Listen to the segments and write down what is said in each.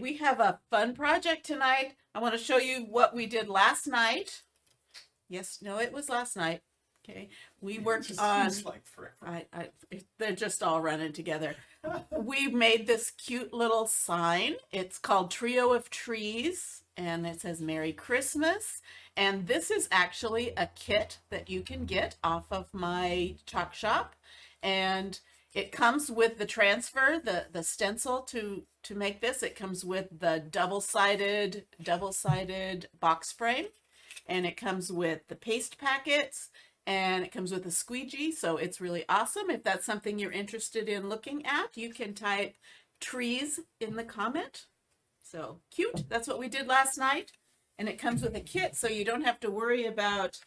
we have a fun project tonight. I want to show you what we did last night. Yes, no, it was last night. Okay, we worked on. Like forever. They're just all running together. We made this cute little sign. It's called Trio of Trees, and it says Merry Christmas. And this is actually a kit that you can get off of my chalk shop, and it comes with the transfer, the stencil to make this. It comes with the double-sided box frame, and it comes with the paste packets, and it comes with a squeegee. So it's really awesome. If that's something you're interested in looking at, you can type trees in the comment. So cute. That's what we did last night. And it comes with a kit, so you don't have to worry about,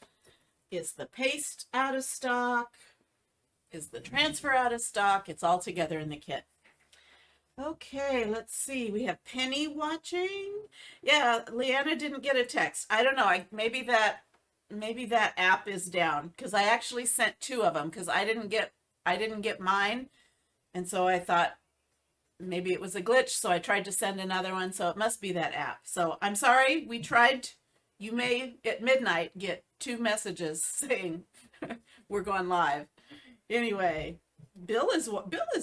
is the paste out of stock? Is the transfer out of stock? It's all together in the kit. Okay, let's see. We have Penny watching. Yeah, Leanna didn't get a text. I don't know. Maybe that app is down, because I actually sent 2 of them because I didn't get mine, and so I thought maybe it was a glitch, so I tried to send another one. So it must be that app. So I'm sorry. We tried. You may at midnight get 2 messages saying we're going live. Anyway, Bill is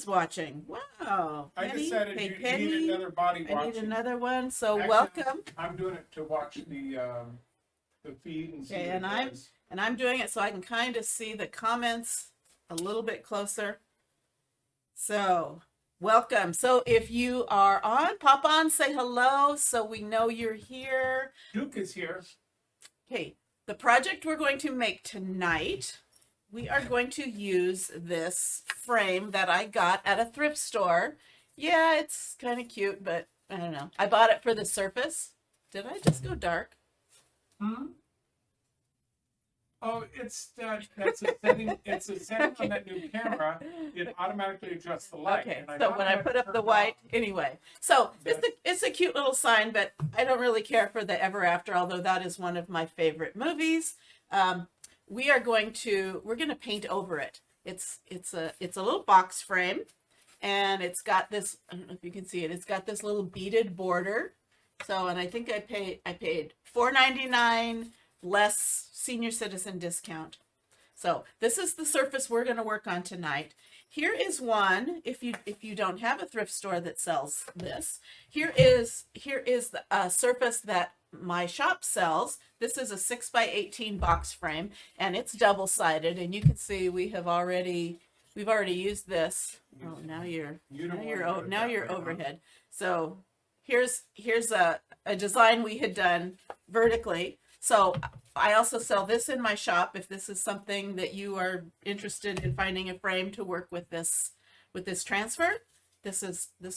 watching. Wow. I Penny, decided hey, you Penny, need another body I watching. need another one. So Actually, welcome. I'm doing it to watch the feed and see Okay, what it does. and I'm doing it so I can kind of see the comments a little bit closer. So welcome. So if you are on, pop on, say hello so we know you're here. Duke is here. Okay, the project we're going to make tonight, we are going to use this frame that I got at a thrift store. Yeah, it's kind of cute, but I don't know. I bought it for the surface. Did I just go dark? Oh, that's a setting. It's a setting on that new camera. It automatically adjusts the light. Okay, and so thought when I had put it up the turned white, off. anyway. So Yes. it's a cute little sign, but I don't really care for the Ever After, although that is one of my favorite movies. We're going to paint over it. It's a little box frame, and it's got this, I don't know if you can see it, it's got this little beaded border. So, and I think I paid $4.99 less senior citizen discount. So this is the surface we're going to work on tonight. Here is one, if you don't have a thrift store that sells this, here is the surface that my shop sells. This is a 6x18 box frame, and it's double-sided, and you can see we've already used this. Oh, now you're overhead. So here's a design we had done vertically. So I also sell this in my shop if this is something that you are interested in, finding a frame to work with this transfer. This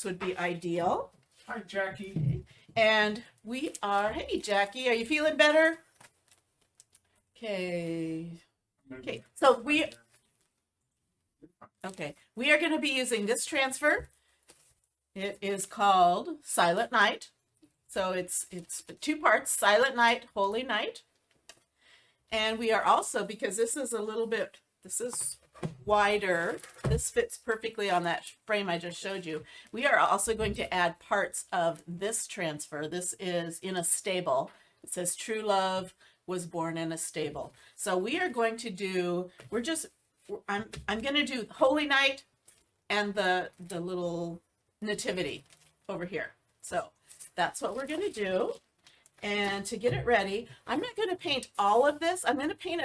would be ideal. Hi, Jackie. And hey Jackie, are you feeling better? Okay. So we are going to be using this transfer. It is called Silent Night. So it's 2 parts, Silent Night, Holy Night. And we are also, because this is wider, this fits perfectly on that frame I just showed you. We are also going to add parts of this transfer. This is in a stable. It says True Love was born in a stable. So we are going to do, I'm going to do Holy Night and the little nativity over here. So that's what we're going to do. And to get it ready, I'm not going to paint all of this. I'm going to paint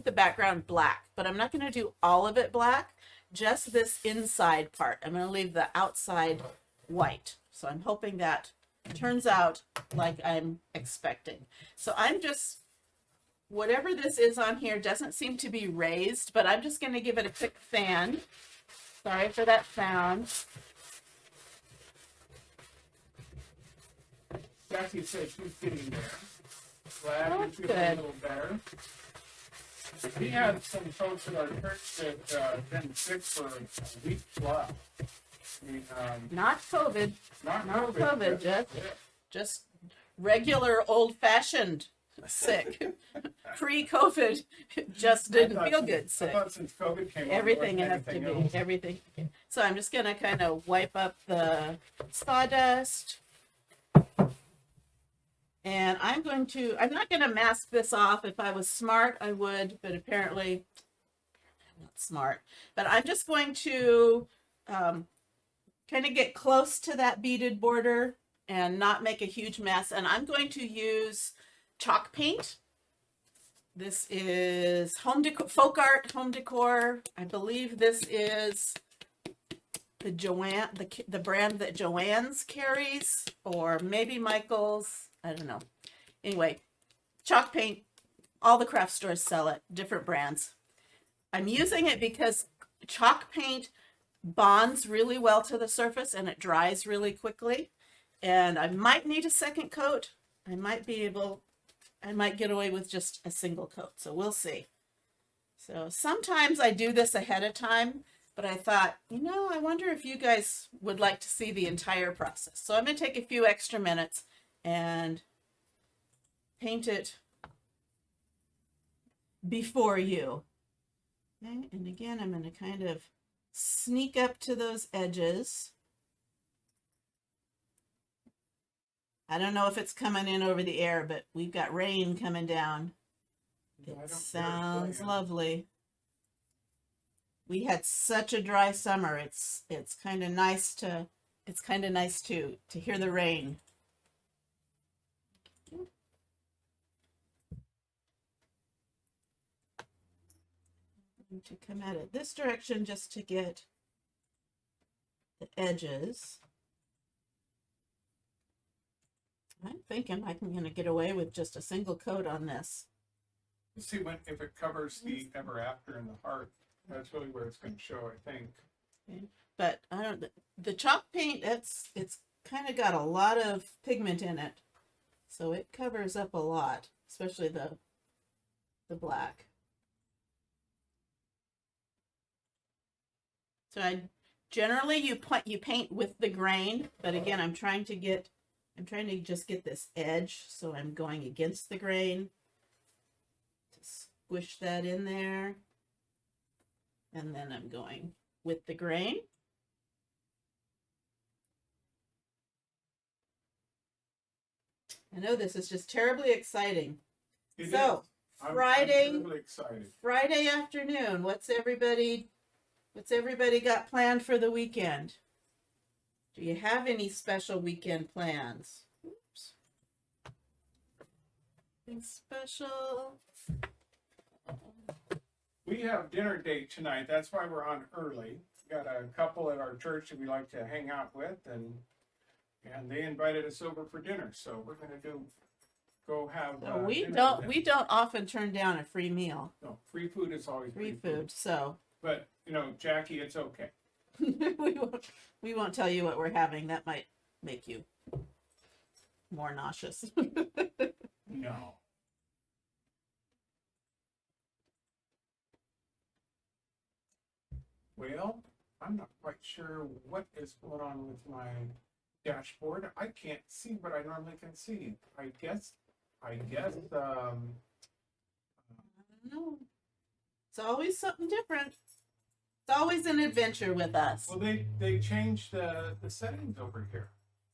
the background black, but I'm not going to do all of it black, just this inside part. I'm going to leave the outside white. So I'm hoping that turns out like I'm expecting. So whatever this is on here doesn't seem to be raised, but I'm just going to give it a quick fan. Sorry for that sound. Jackie says she's getting there. Glad Oh, you're feeling good. a little better. We had some folks at our church that been sick for a week plus. I mean, Not COVID. not Not COVID. COVID, just regular old-fashioned sick. Pre-COVID, just didn't feel good I sick. thought since COVID came on, Everything there has wasn't to anything be, else. everything. So I'm just gonna kind of wipe up the sawdust. And I'm not going to mask this off. If I was smart, I would, but apparently I'm not smart. But I'm just going to kind of get close to that beaded border and not make a huge mess. And I'm going to use chalk paint. This is home decor, folk art home decor. I believe this is the the brand that Joann's carries, or maybe Michael's. I don't know. Anyway, chalk paint. All the craft stores sell it, different brands. I'm using it because chalk paint bonds really well to the surface and it dries really quickly. And I might need a second coat. I might get away with just a single coat. So we'll see. So sometimes I do this ahead of time, but I thought, I wonder if you guys would like to see the entire process. So I'm going to take a few extra minutes and paint it before you. Okay? And again, I'm going to kind of sneak up to those edges. I don't know if it's coming in over the air, but we've got rain coming down. It sounds lovely. We had such a dry summer. It's kind of nice to hear the rain. I'm going to come at it this direction just to get the edges. I'm thinking I'm going to get away with just a single coat on this. You see, if it covers the ever after in the heart, that's really where it's going to show, I think. Okay. But the chalk paint, it's kind of got a lot of pigment in it, so it covers up a lot, especially the black. So generally you paint with the grain, but again, I'm trying to just get this edge, so I'm going against the grain to squish that in there. And then I'm going with the grain. I know this is just terribly exciting. So I'm really excited. Friday afternoon, what's everybody got planned for the weekend? Do you have any special weekend plans? Oops. Anything special? We have dinner date tonight. That's why we're on early. Got a couple at our church that we like to hang out with, and they invited us over for dinner. So we're gonna go have. So we don't often turn down a free meal. No, free food is always free food. So. But Jackie, it's okay. we won't tell you what we're having. That might make you more nauseous. No. Well, I'm not quite sure what is going on with my dashboard. I can't see what I normally can see. I guess. I don't know. It's always something different. It's always an adventure with us. Well, they changed the settings over here.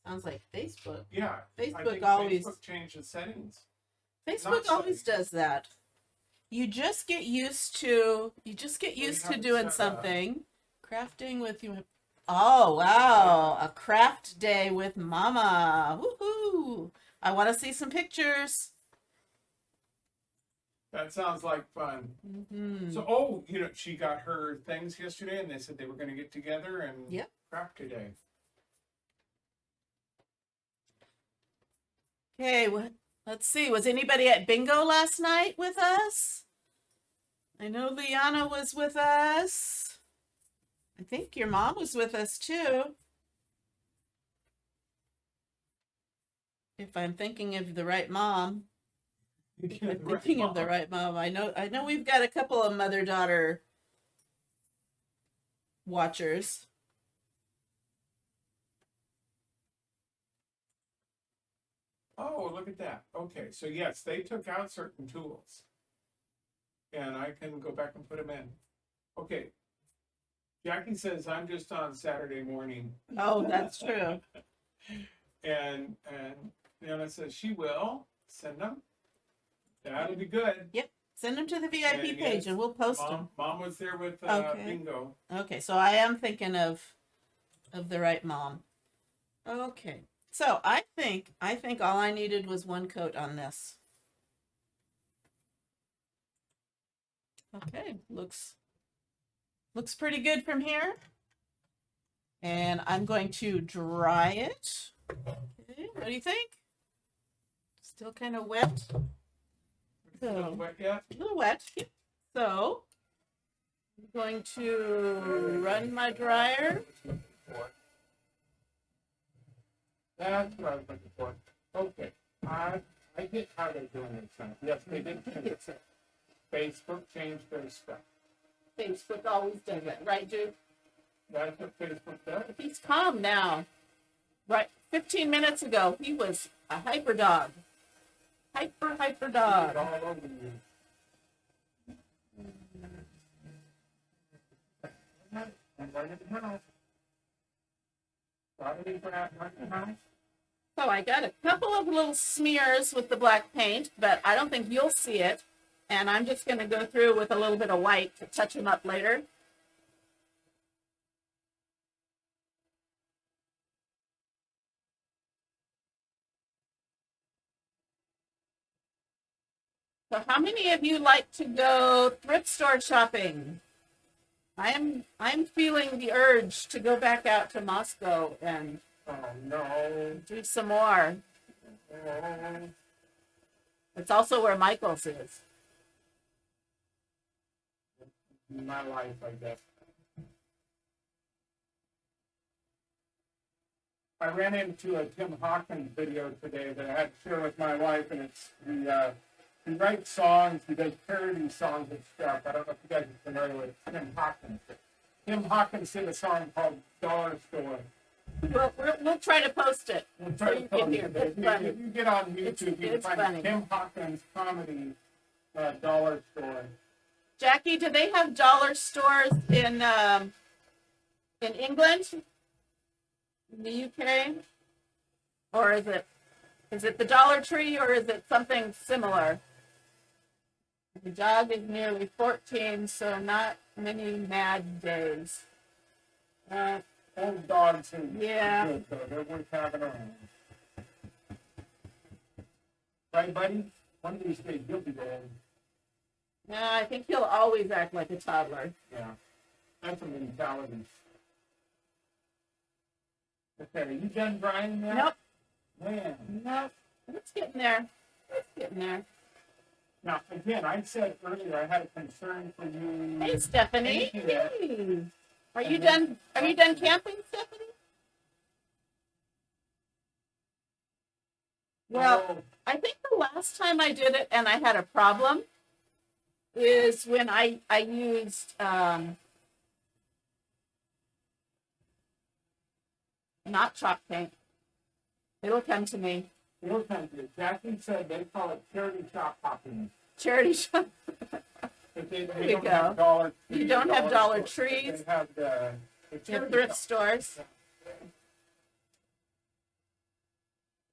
Sounds like Facebook. Yeah, Facebook changed the settings. Facebook always does that. You just get used to doing something. Crafting with you. Oh wow, a craft day with Mama. Woohoo! I want to see some pictures. That sounds like fun. Mm-hmm. So, she got her things yesterday, and they said they were going to get together and craft today. Okay, let's see. Was anybody at bingo last night with us? I know Liana was with us. I think your mom was with us too. If I'm thinking of the right mom. I'm thinking of the right mom. I know we've got a couple of mother-daughter watchers. Oh, look at that. Okay, so yes, they took out certain tools. And I can go back and put them in. Okay. Jackie says I'm just on Saturday morning. Oh, that's true. and Anna says she will send them. That'll be good. Yep. Send them to the VIP And page yes, and we'll post them. Mom was there with Okay. bingo. Okay, so I am thinking of the right mom. Okay. So I think all I needed was one coat on this. Okay, looks pretty good from here. And I'm going to dry it. Okay, what do you think? Still kind of wet. A little wet yet? A little wet. So I'm going to run my dryer. That's what I was looking for. Okay. I get how they're doing this now. Yes, they did change it. Facebook changed their stuff. Facebook always does it, right, Jude? That's what Facebook does. He's calm now. Right, 15 minutes ago, he was a hyper dog. Hyper dog. It's all over you. And right in the house. Probably right in the house. So I got a couple of little smears with the black paint, but I don't think you'll see it. And I'm just going to go through with a little bit of white to touch them up later. So how many of you like to go thrift store shopping? I'm feeling the urge to go back out to Moscow and Oh no. do some more. Oh. It's also where Michael's is. My life, I guess. I ran into a Tim Hawkins video today that I had to share with my wife, and it's he writes songs, he does parody songs and stuff. I don't know if you guys are familiar with Tim Hawkins. Tim Hawkins did a song called Dollar Store. We'll try to post it. We'll try to post it. It's funny. If you get on YouTube, you can It's find funny. Tim Hawkins comedy Dollar Store. Jackie, do they have dollar stores in England, in the UK, or is it the Dollar Tree, or is it something similar? The dog is nearly 14, so not many mad days. Old dogs are Yeah. good, though. They're worth having around. Right, buddy? One of these days you'll be old. No, I think he'll always act like a toddler. Yeah. That's a mentality. Okay, are you done drying now? Nope. Man. Nope. It's getting there. It's getting there. Now, again, I said earlier I had a concern for you. Hey, Stephanie. Thank you. Hey. Are you done? Are you done camping, Stephanie? Well, Oh, I think the last time I did it and I had a problem is when I used not chalk paint. It'll come to me. it'll come to you. Jackie said they call it charity shop hopping. Charity shop. But they we don't go. have Dollar You Tree, don't have Dollar Store. Trees. They have the The charity thrift shop. stores.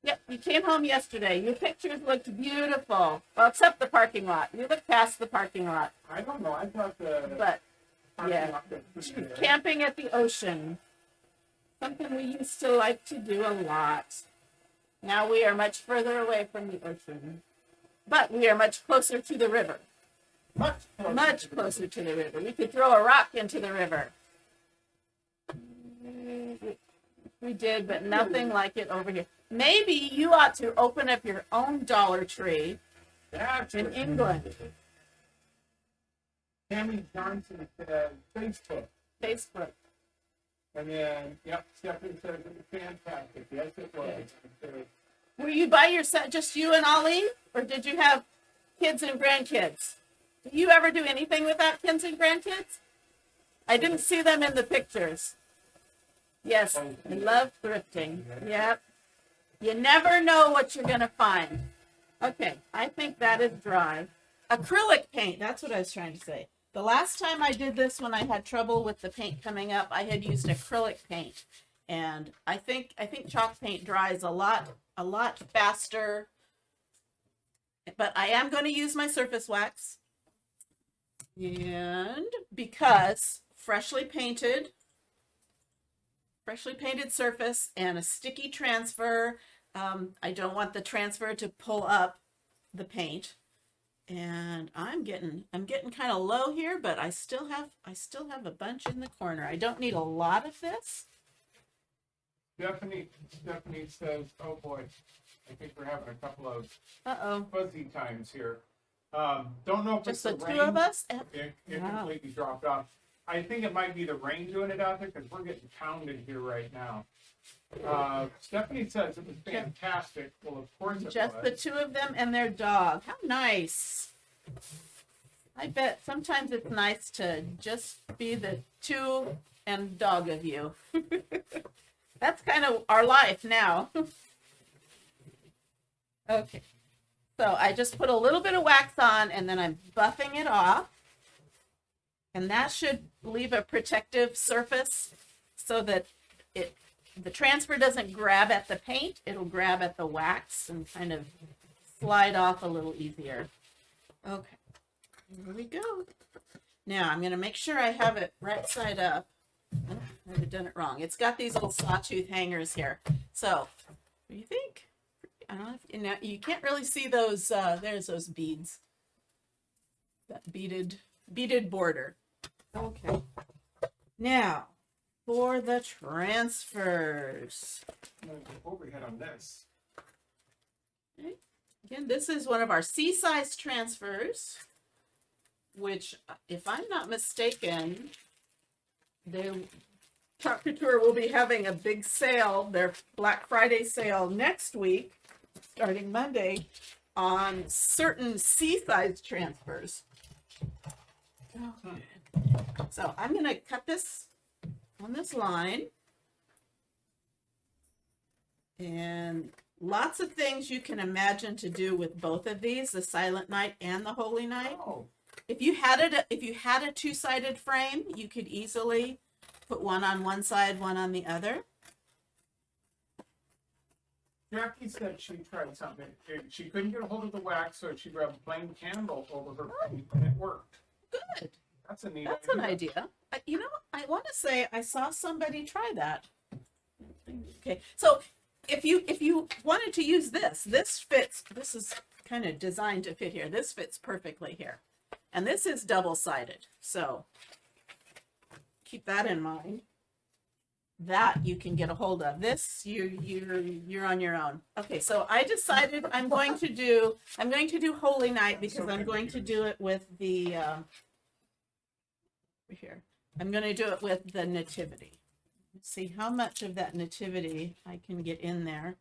Yep, you came home yesterday. Your pictures looked beautiful. Well, except the parking lot. You looked past the parking lot. I don't know. I thought the But parking yeah. lot was pretty good. camping at the ocean. Something we used to like to do a lot. Now we are much further away from the ocean. But we are much closer to the river. Much closer to the river. We could throw a rock into the river. We did, but nothing like it over here. Maybe you ought to open up your own Dollar Tree That's in what- England. Tammy Johnson Facebook. Facebook. And then, yep, Stephanie said it was fantastic. Yes, it was. Were you by yourself, just you and Ollie? Or did you have kids and grandkids? Do you ever do anything without kids and grandkids? I didn't see them in the pictures. Yes, I love thrifting. Yep. You never know what you're going to find. Okay, I think that is dry. Acrylic paint, that's what I was trying to say. The last time I did this, when I had trouble with the paint coming up, I had used acrylic paint. And I think chalk paint dries a lot a lot faster. But I am going to use my surface wax. And because freshly painted surface and a sticky transfer, I don't want the transfer to pull up the paint. And I'm getting kind of low here, but I still have a bunch in the corner. I don't need a lot of this. Stephanie says, oh boy, I think we're having a couple of Uh-oh. fuzzy times here. Don't know if Just it's the the two rain. of us? It Wow. completely dropped off. I think it might be the rain doing it out there because we're getting pounded here right now. Stephanie says it was fantastic. Well, of course it Just was. the two of them and their dog. How nice. I bet sometimes it's nice to just be the two and dog of you. That's kind of our life now. Okay. So I just put a little bit of wax on and then I'm buffing it off. And that should leave a protective surface so that the transfer doesn't grab at the paint. It'll grab at the wax and kind of slide off a little easier. Okay. Here we go. Now I'm going to make sure I have it right side up. Oh, I've done it wrong. It's got these little sawtooth hangers here. So, what do you think? I don't know if, you can't really see those. There's those beads. That beaded border. Okay. Now, for the transfers. Overhead on this. Okay. Again, this is one of our C-size transfers, which, if I'm not mistaken, the Chalk Couture will be having a big sale, their Black Friday sale next week, starting Monday, on certain C-size transfers. Okay. So I'm going to cut this on this line. And lots of things you can imagine to do with both of these, the Silent Night and the Holy Night. Oh, If you had a two-sided frame, you could easily put one on one side, one on the other. Jackie said she tried something. She couldn't get a hold of the wax, so she rubbed plain candle over her paint, and it worked. Good. That's a neat That's idea. an idea. You know, I want to say I saw somebody try that. Okay, so if you wanted to use this fits. This is kind of designed to fit here. This fits perfectly here, and this is double-sided. So keep that in mind. That you can get a hold of. This you're on your own. Okay, so I decided I'm going to do Holy Night because I'm going to do it with the here. I'm going to do it with the Nativity. Let's see how much of that Nativity I can get in there.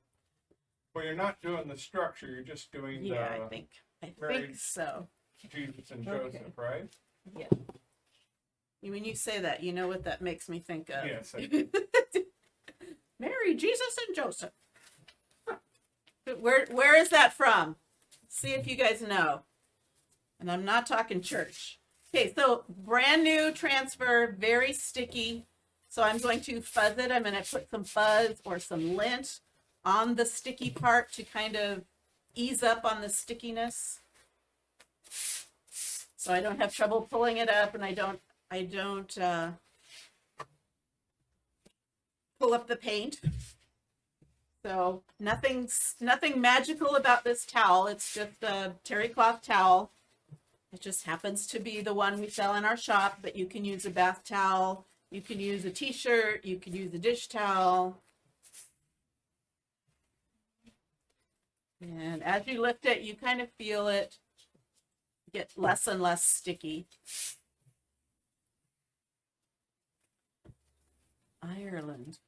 Well, you're not doing the structure. You're just doing Yeah, the I think Mary- so. Jesus and Okay. Joseph, right? Yeah. When you say that, you know what that makes me think of. Yes. Mary, Jesus, and Joseph. Where is that from? See if you guys know. And I'm not talking church. Okay, so brand new transfer, very sticky. So I'm going to fuzz it. I'm going to put some fuzz or some lint on the sticky part to kind of ease up on the stickiness. So I don't have trouble pulling it up, and I don't pull up the paint. So nothing magical about this towel. It's just a terry cloth towel. It just happens to be the one we sell in our shop, but you can use a bath towel, you can use a t-shirt, you can use a dish towel. And as you lift it, you kind of feel it get less and less sticky. Ireland.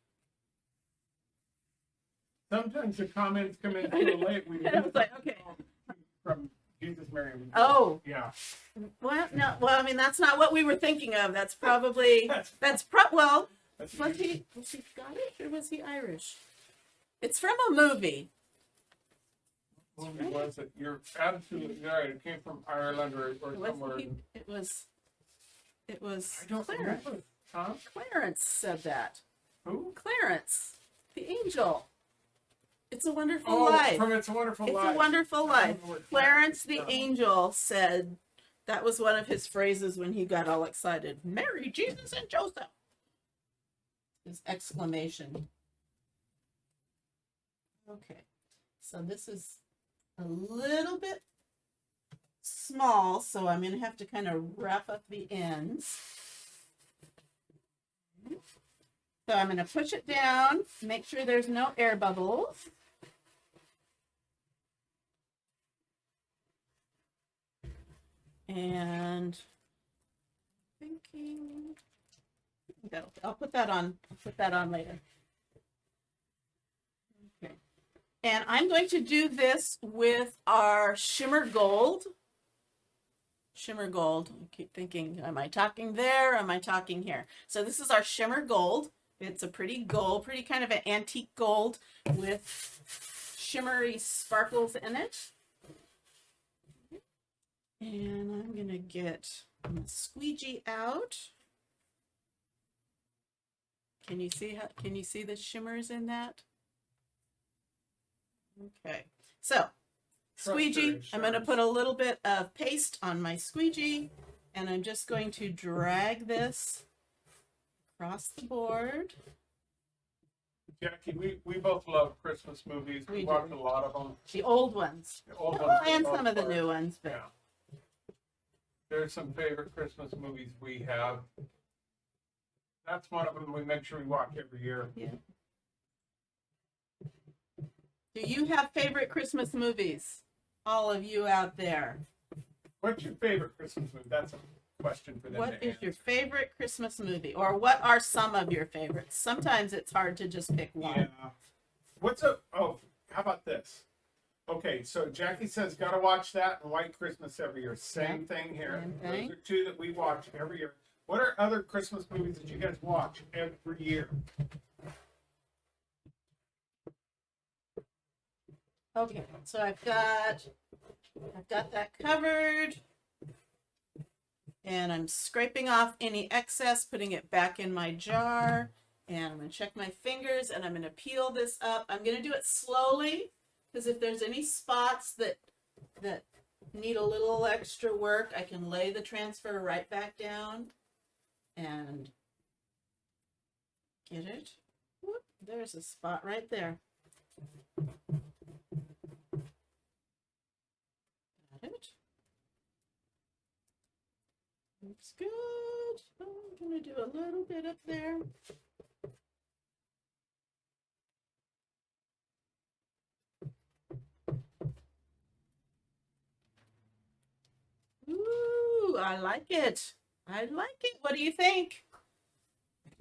Sometimes the comments come in too late. We I was like, okay. From Jesus, Mary. and Oh. Yeah. Well, no. Well, I mean, that's not what we were thinking of. That's probably well. Was he Scottish or was he Irish? It's from a movie. What was it? You're absolutely right. It came from Ireland or somewhere. It was I don't Clarence. remember. Huh? Clarence said that. Who? Clarence, the angel. It's a Wonderful Oh, Life. from It's a Wonderful It's Life. a Wonderful I Life. don't know what Clarence the that is. Angel said that was one of his phrases when he got all excited. Mary, Jesus, and Joseph. His exclamation. Okay, so this is a little bit small, so I'm going to have to kind of wrap up the ends. So I'm going to push it down, make sure there's no air bubbles. And thinking, I'll put that on. I'll put that on later. Okay. And I'm going to do this with our shimmer gold. Shimmer gold. I keep thinking, am I talking there? Or am I talking here? So this is our shimmer gold. It's a pretty gold, pretty kind of an antique gold with shimmery sparkles in it. And I'm gonna get my squeegee out. Can you see the shimmers in that? Okay, so squeegee, I'm gonna put a little bit of paste on my squeegee, and I'm just going to drag this across the board. Jackie, we both love Christmas movies. We We watch do. a lot of them. The old ones. The old Oh, ones and for the some of the most new part. ones, but Yeah. There's some favorite Christmas movies we have. That's one of them we make sure we watch every year. yeah. Do you have favorite Christmas movies? All of you out there. What's your favorite Christmas movie? That's a question for them What to is your answer. favorite Christmas movie? Or what are some of your favorites? Sometimes it's hard to just pick one. Yeah. How about this? Okay, so Jackie says, gotta watch that and White Christmas every year. Same thing here. Same thing. Those are two that we watch every year. What are other Christmas movies that you guys watch every year? Okay, so I've got that covered. And I'm scraping off any excess, putting it back in my jar. And I'm gonna check my fingers and I'm gonna peel this up. I'm gonna do it slowly, because if there's any spots that need a little extra work, I can lay the transfer right back down and get it. Whoop, there's a spot right there. Got it. Looks good. I'm gonna do a little bit up there. Ooh, I like it. I like it. What do you think?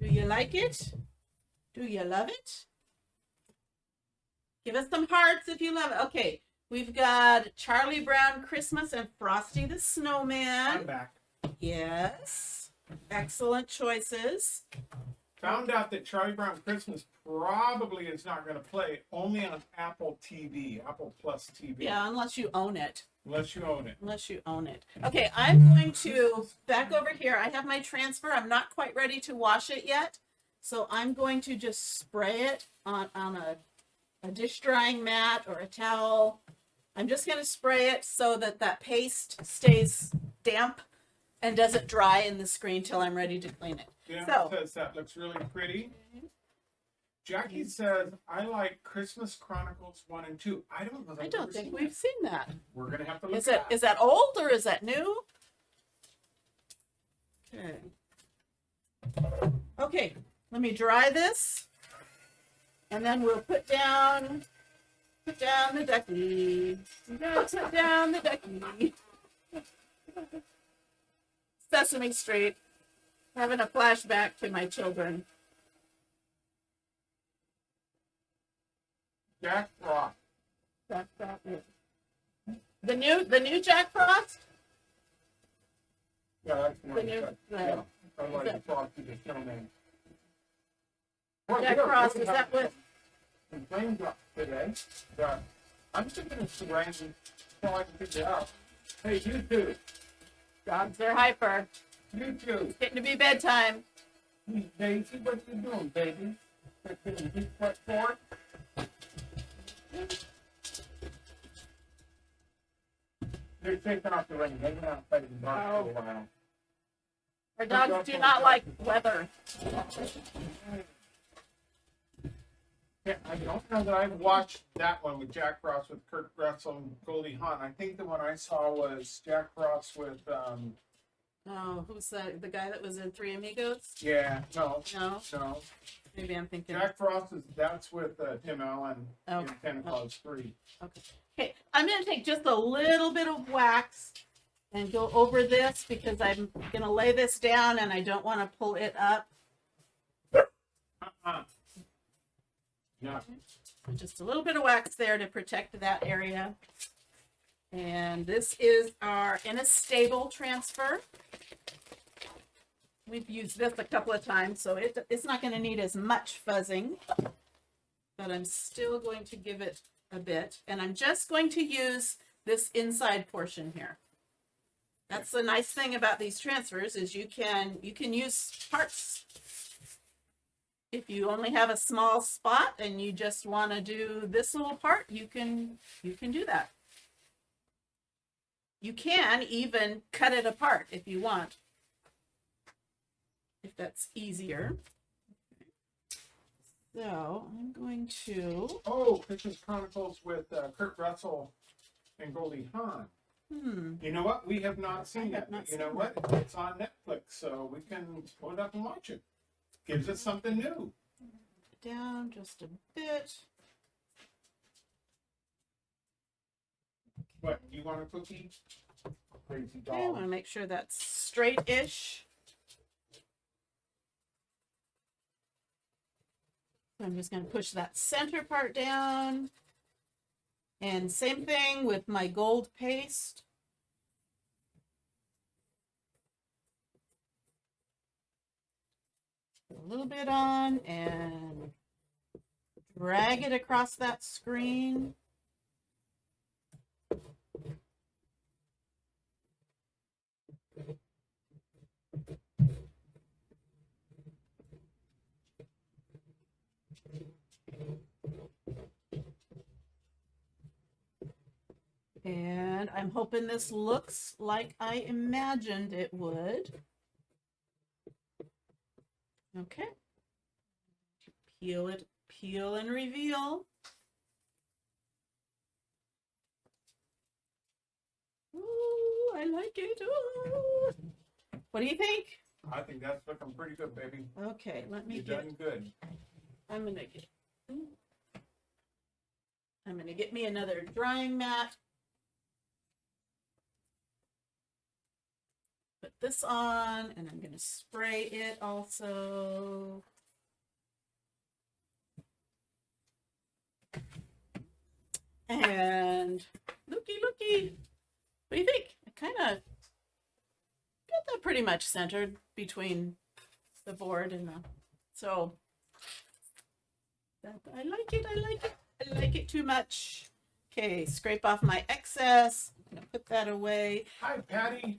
Do you like it? Do you love it? Give us some hearts if you love it. Okay, we've got Charlie Brown Christmas and Frosty the I'm Snowman. back. Yes. Excellent choices. Found out that Charlie Brown Christmas probably is not going to play only on Apple TV, Apple Plus TV. Yeah, unless you own it. Unless you own it. Unless you own it. Okay, I'm going to back over here. I have my transfer. I'm not quite ready to wash it yet. So I'm going to just spray it on a dish drying mat or a towel. I'm just going to spray it so that paste stays damp and doesn't dry in the screen till I'm ready to clean it. Yeah, So- says that looks really pretty. Jackie says, I like Christmas Chronicles 1 and 2. I don't know. That I I've don't ever think seen we've that. seen that. We're going to have to look Is at it is that old or is that new? Okay. Okay, let me dry this. And then we'll put down the ducky. We gotta put down the ducky. Sesame Street. Having a flashback to my children. Jack Frost. The new Jack Frost? Yeah, that's The one. new Yeah, I like that- the Frosty the Snowman. Jack Frost, is that what? Some flames up today. But I'm thinking it's the rain so I can figure out. Hey, you two. Dogs are hyper. You two. It's getting to be bedtime. Daisy, what you doing, baby? Taking a deep wet for? They're taking off the rain. They're not fighting dark for a while. Our dogs do not like weather. Yeah, I don't know that I've watched that one with Jack Frost with Kurt Russell and Goldie Hawn. I think the one I saw was Jack Frost with Oh, who's the guy that was in Three Amigos? yeah, no, No, no. maybe I'm thinking. Jack Frost that's with Tim Allen in Okay. Santa Claus 3. Okay, I'm going to take just a little bit of wax and go over this because I'm going to lay this down and I don't want to pull it up. Yeah. Just a little bit of wax there to protect that area. And this is our in a stable transfer. We've used this a couple of times, so it's not going to need as much fuzzing, but I'm still going to give it a bit. And I'm just going to use this inside portion here. That's the nice thing about these transfers is you can use parts. If you only have a small spot and you just want to do this little part, you can do that. You can even cut it apart if you want, if that's easier. So I'm going to. Oh, Christmas Chronicles with Kurt Russell and Goldie Hawn. You know what? We have not seen it. But you know what? It's on Netflix, so we can pull it up and watch it. Gives us something new. Down just a bit. What? You want a cookie? Crazy Okay, I dog. want to make sure that's straight-ish. So I'm just going to push that center part down. And same thing with my gold paste. Put a little bit on and drag it across that screen. And I'm hoping this looks like I imagined it would. Okay. Peel and reveal. Ooh, I like it. Ooh. What do you think? I think that's looking pretty good, baby. Okay, let me You've get. done good. I'm gonna get me another drying mat. Put this on, and I'm gonna spray it also. And looky. What do you think? I kind of got that pretty much centered between the board and the. So that I like it. I like it too much. Okay, scrape off my excess. I'm gonna put that away. Hi, Patty.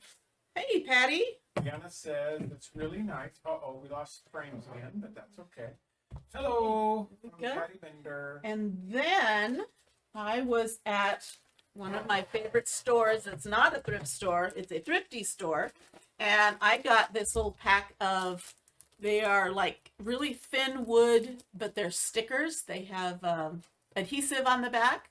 Hey, Patty. Deanna says it's really nice. Uh-oh, we lost frames again, but that's okay. Hello, There I'm we go. Patty Bender. And then I was at one of my favorite stores. It's not a thrift store. It's a thrifty store. And I got this little pack of, they are like really thin wood, but they're stickers. They have adhesive on the back.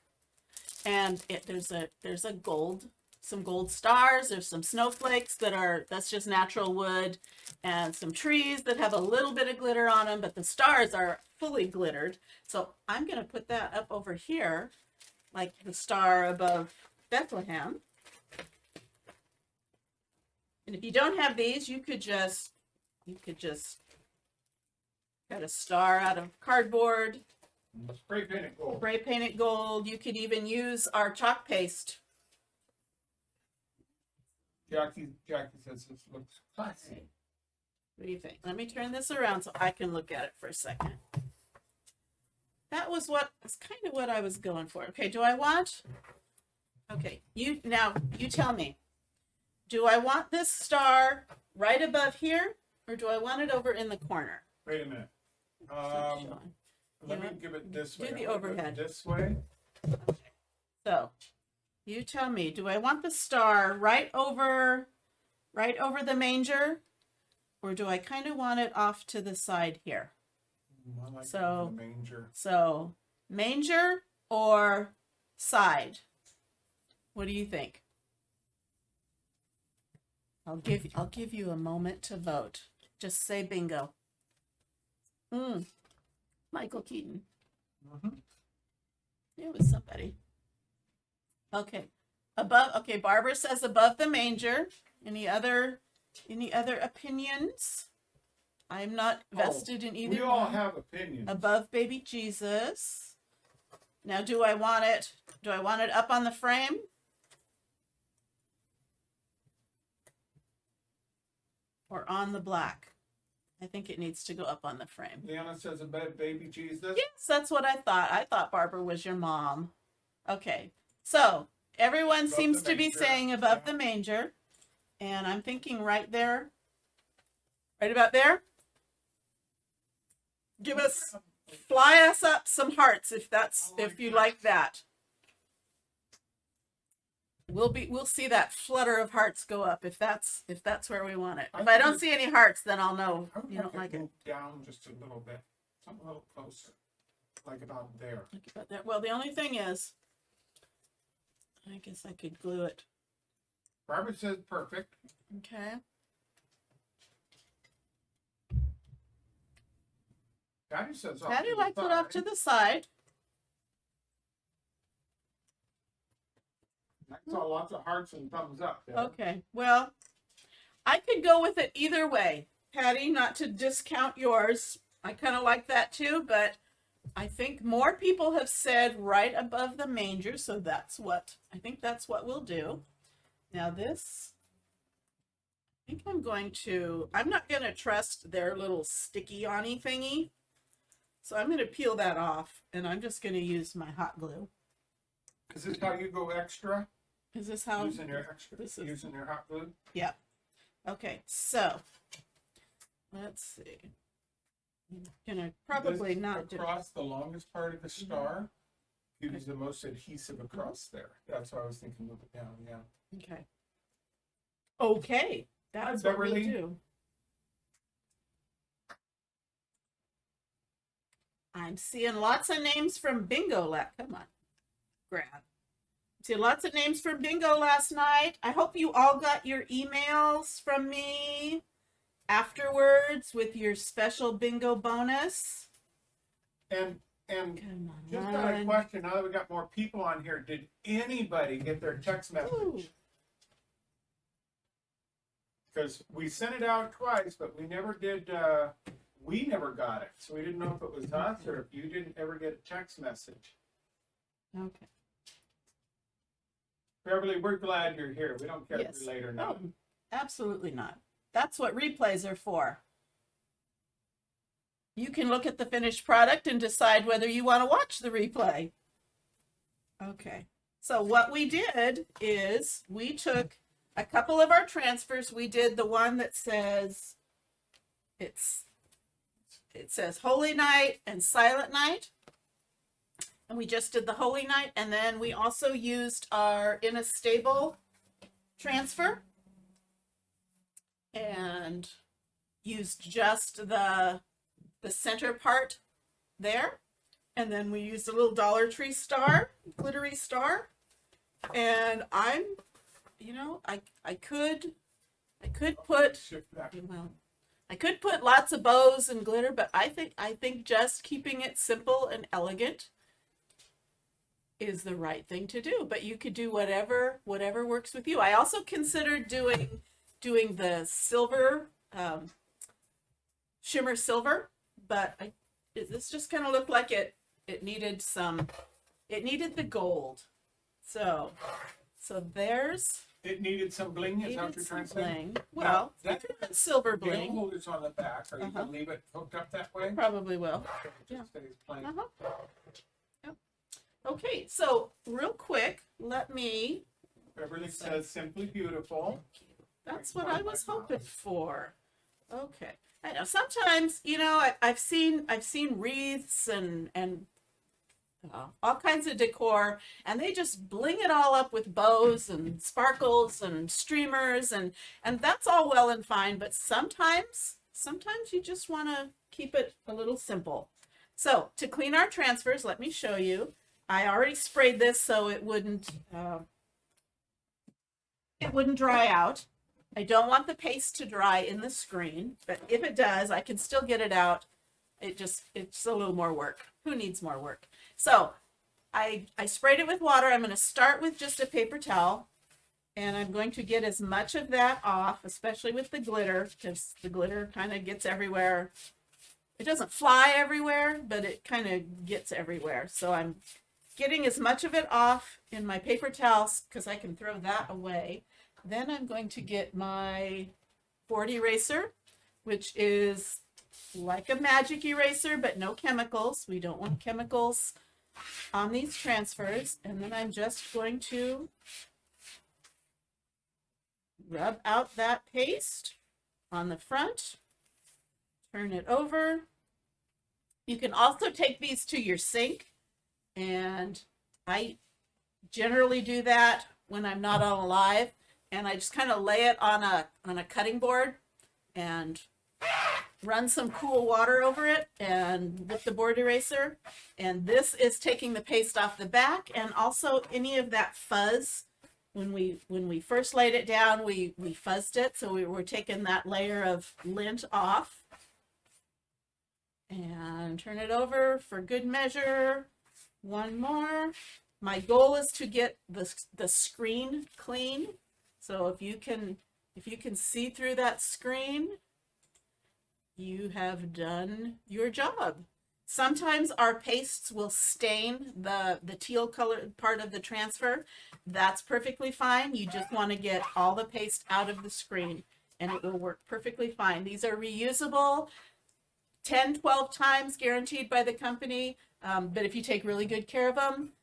And there's a gold, some gold stars. There's some snowflakes that's just natural wood, and some trees that have a little bit of glitter on them, but the stars are fully glittered. So I'm going to put that up over here, like the star above Bethlehem. And if you don't have these, you could just cut a star out of cardboard, Spray paint it gold. spray paint it gold. You could even use our chalk paste. Jackie says this looks classy. What do you think? Let me turn this around so I can look at it for a second. That's kind of what I was going for. Okay, do I want? Okay, you tell me. Do I want this star right above here, or do I want it over in the corner? Wait a minute. It's not showing. Let You me want- give it this do way. the I'm gonna put it overhead. this way. So you tell me, do I want the star right over the manger? Or do I kind of want it off to the side here? I like So- the manger. So manger or side? What do you think? I'll give you a moment to vote. Just say bingo. Michael Keaton. Mhm. It was somebody. Okay. Above. Okay. Barbara says above the manger. Any other opinions? I'm not vested in either We all one. have opinions. Above baby Jesus. Now, do I want it up on the frame? Or on the black? I think it needs to go up on the frame. Leanna says above baby Jesus. Yes, that's what I thought. I thought Barbara was your mom. Okay. So everyone Above seems the to be manger, saying above yeah. the manger. And I'm thinking right there. Right about there. Fly us up some hearts if you like that. We'll see that flutter of hearts go up if that's where we want it. If I don't see any hearts, then I'll know I would you don't like it. move down just a little bit, something a little closer, like about there. Like about that. Well, the only thing is, I guess I could glue it. Barbara says perfect. Okay. Patty says off Patty to the likes it off side. to the side. I saw lots of hearts and thumbs up there. Okay. Well, I could go with it either way. Patty, not to discount yours. I kind of like that too, but I think more people have said right above the manger, so I think that's what we'll do. Now this, I think I'm not going to trust their little sticky-on-y thingy. So I'm going to peel that off, and I'm just going to use my hot glue. Is this how you go extra? Is this how? Using your extra, This is- using your hot glue? Yeah. Okay, so let's see. I'm gonna probably This not do. across the longest part of the star. Use the most adhesive across there. That's why I was thinking move it down. Yeah. Okay. Okay, that's Hi, what we'll Beverly. do. I'm seeing lots of names from bingo. Come on, grab. See lots of names from bingo last night. I hope you all got your emails from me afterwards with your special bingo bonus. And Come just got a on. question. Now that we got more people on here, did anybody get their text Ooh. message? Because we sent it out twice, but we never did. We never got it, so we didn't know if it was us or if you didn't ever get a text message. Okay. Beverly, we're glad you're here. We don't care if Yes. you're late or not. No, absolutely not. That's what replays are for. You can look at the finished product and decide whether you want to watch the replay. Okay. So what we did is we took a couple of our transfers. We did the one that says it says Holy Night and Silent Night. And we just did the Holy Night, and then we also used our In a Stable transfer and used just the center part there. And then we used a little Dollar Tree star, glittery star. And I could put, Shift back. well, I could put lots of bows and glitter, but I think just keeping it simple and elegant is the right thing to do. But you could do whatever works with you. I also considered doing the silver, shimmer silver, but this just kind of looked like it needed the gold. So there's It needed some bling. Is that what needed you're some trying to say? bling. Well, that- I could put silver Nail bling. holders on the back, or you Uh-huh. can leave it hooked up that way. Probably will. It Yeah. just stays plain. Uh-huh. Yep. Okay, so real quick, let me. Beverly says simply beautiful. That's what I was hoping for. Okay. I know sometimes, I've seen wreaths and all kinds of decor, and they just bling it all up with bows and sparkles and streamers, and that's all well and fine, but sometimes you just want to keep it a little simple. So to clean our transfers, let me show you. I already sprayed this so it wouldn't dry out. I don't want the paste to dry in the screen, but if it does, I can still get it out. It's a little more work. Who needs more work? So I sprayed it with water. I'm going to start with just a paper towel, and I'm going to get as much of that off, especially with the glitter, because the glitter kind of gets everywhere. It doesn't fly everywhere, but it kind of gets everywhere. So I'm getting as much of it off in my paper towels because I can throw that away. Then I'm going to get my board eraser, which is like a magic eraser, but no chemicals. We don't want chemicals on these transfers. And then I'm just going to rub out that paste on the front, turn it over. You can also take these to your sink, and I generally do that when I'm not on a live, and I just kind of lay it on a cutting board and run some cool water over it and with the board eraser. And this is taking the paste off the back and also any of that fuzz. When we first laid it down, we fuzzed it, so we were taking that layer of lint off. And turn it over for good measure. One more. My goal is to get the screen clean. So if you can see through that screen, you have done your job. Sometimes our pastes will stain the teal colored part of the transfer. That's perfectly fine. You just want to get all the paste out of the screen and it will work perfectly fine. These are reusable, 10, 12 times guaranteed by the company. But if you take really good care of them,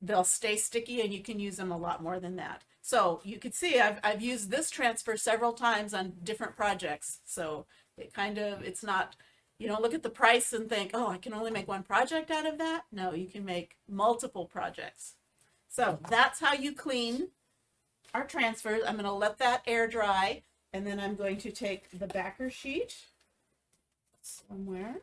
they'll stay sticky and you can use them a lot more than that. So you can see I've used this transfer several times on different projects. So it's not, you don't look at the price and think, oh, I can only make one project out of that. No, you can make multiple projects. So that's how you clean our transfers. I'm going to let that air dry, and then I'm going to take the backer sheet somewhere.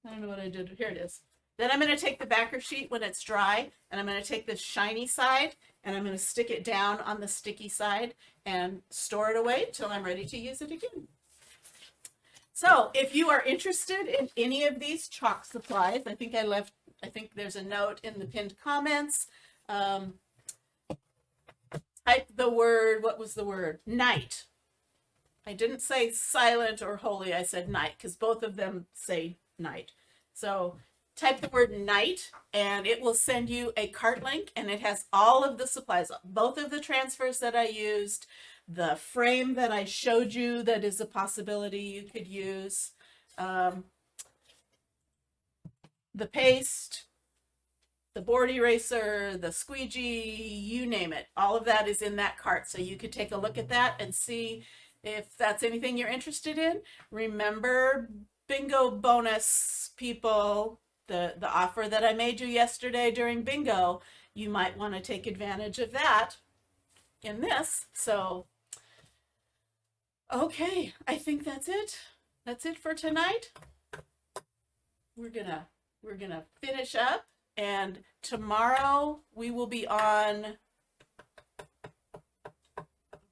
I don't know what I did. Here it is. Then I'm going to take the backer sheet when it's dry, and I'm going to take the shiny side, and I'm going to stick it down on the sticky side and store it away till I'm ready to use it again. So if you are interested in any of these chalk supplies, I think there's a note in the pinned comments. Type the word, what was the word? Night. I didn't say silent or holy, I said night, because both of them say night. So type the word night and it will send you a cart link, and it has all of the supplies, both of the transfers that I used, the frame that I showed you that is a possibility you could use, the paste, the board eraser, the squeegee, you name it. All of that is in that cart. So you could take a look at that and see if that's anything you're interested in. Remember, bingo bonus people, the offer that I made you yesterday during bingo, you might want to take advantage of that in this. So, okay, I think that's it. That's it for tonight. We're gonna finish up, and tomorrow we will be on.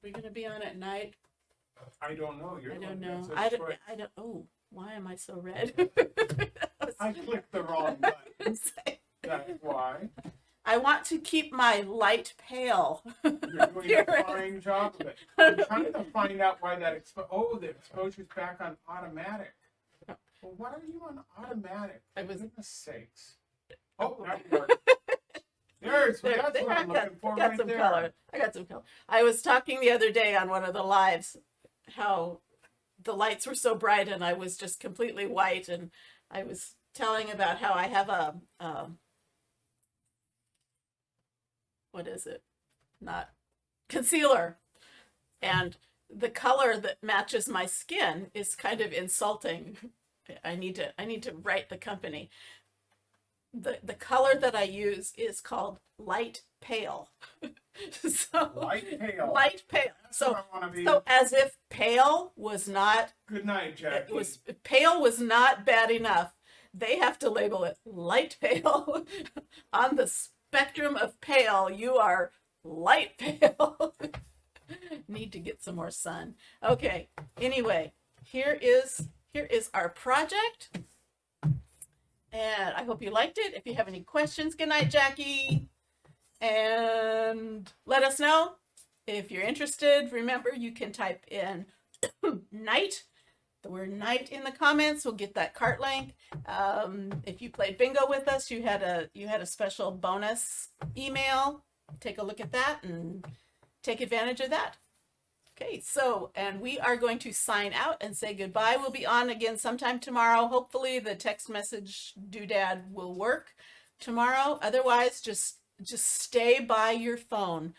We're gonna be on at night. I don't know. I don't know. I don't. Oh, why am I so red? I clicked the wrong button. That's why. I want to keep my light pale. You're doing a fine job of it. I'm trying to find out why that the exposure's back on automatic. Well, why are you on automatic? For goodness sakes. Oh, that worked. That's what I'm looking for right there. Color. I got some color. I was talking the other day on one of the lives how the lights were so bright and I was just completely white, and I was telling about how I have a what is it? Not concealer. And the color that matches my skin is kind of insulting I need to write the company. The color that I use is called light pale. So Light pale. light pale. That's So what I want to be. so as if pale was not Good night, Jackie. pale was not bad enough. They have to label it light pale. On the spectrum of pale, you are light pale. Need to get some more sun. Okay. Anyway, here is our project. And I hope you liked it. If you have any questions, good night, Jackie. And let us know if you're interested. Remember, you can type in night, the word night in the comments. We'll get that cart link. If you played bingo with us, you had a special bonus email. Take a look at that and take advantage of that. Okay, so, and we are going to sign out and say goodbye. We'll be on again sometime tomorrow. Hopefully the text message doodad will work tomorrow. Otherwise, just stay by your phone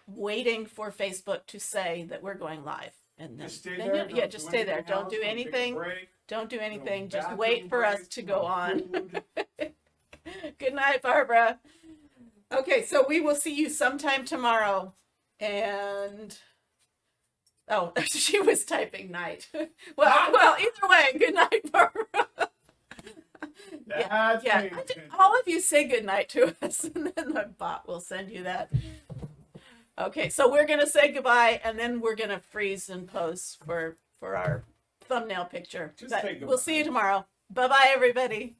waiting for Facebook to say that we're going live. And then, Just stay there. yeah, just stay there. Don't do anything. Don't do anything. Just wait for us to go on. Good night, Barbara. Okay, so we will see you sometime tomorrow. And oh, she was typing night. Well, either way, good night, Barbara. Yeah. All of you say good night to us, and then the bot will send you that. Okay, so we're gonna say goodbye, and then we're gonna freeze and pose for our thumbnail picture. But we'll see you tomorrow. Bye bye, everybody.